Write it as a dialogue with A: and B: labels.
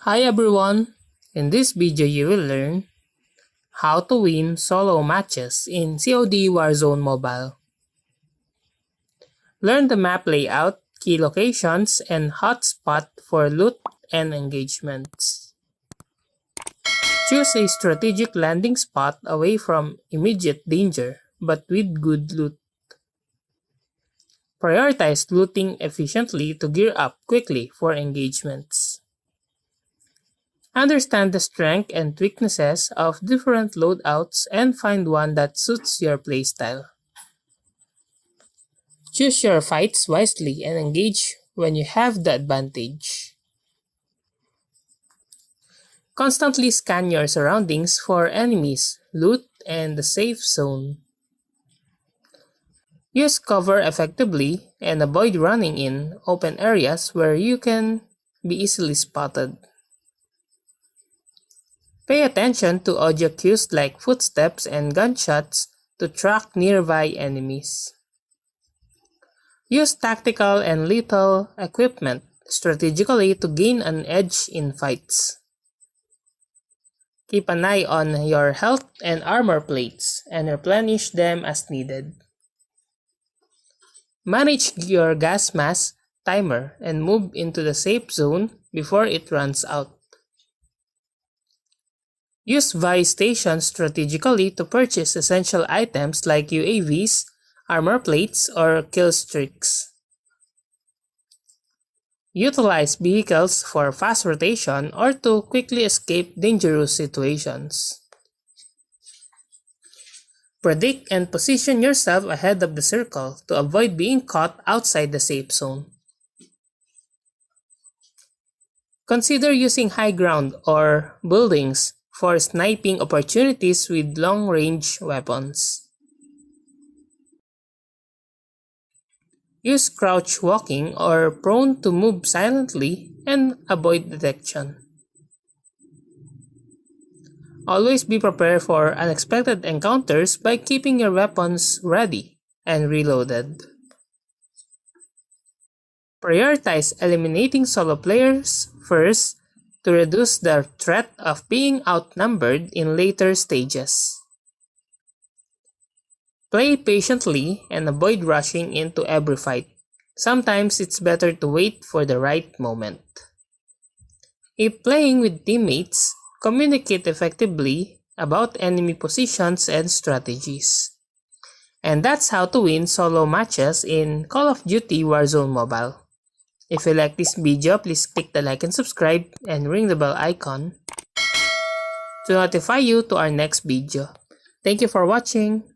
A: Hi everyone! In this video you will learn how to win solo matches in COD Warzone Mobile. Learn the map layout, key locations, and hotspot for loot and engagements. Choose a strategic landing spot away from immediate danger but with good loot. Prioritize looting efficiently to gear up quickly for engagements. Understand the strengths and weaknesses of different loadouts and find one that suits your playstyle. Choose your fights wisely and engage when you have the advantage. Constantly scan your surroundings for enemies, loot, and the safe zone. Use cover effectively and avoid running in open areas where you can be easily spotted. Pay attention to audio cues like footsteps and gunshots to track nearby enemies. Use tactical and lethal equipment strategically to gain an edge in fights. Keep an eye on your health and armor plates and replenish them as needed. Manage your gas mask timer and move into the safe zone before it runs out. Use buy stations strategically to purchase essential items like UAVs, armor plates, or kill streaks. Utilize vehicles for fast rotation or to quickly escape dangerous situations. Predict and position yourself ahead of the circle to avoid being caught outside the safe zone. Consider using high ground or buildings for sniping opportunities with long-range weapons. Use crouch walking or prone to move silently and avoid detection. Always be prepared for unexpected encounters by keeping your weapons ready and reloaded. Prioritize eliminating solo players first to reduce the threat of being outnumbered in later stages. Play patiently and avoid rushing into every fight. Sometimes it's better to wait for the right moment. If playing with teammates, communicate effectively about enemy positions and strategies. And that's how to win solo matches in Call of Duty Warzone Mobile. If you like this video, please click the like and subscribe and ring the bell icon to notify you to our next video. Thank you for watching.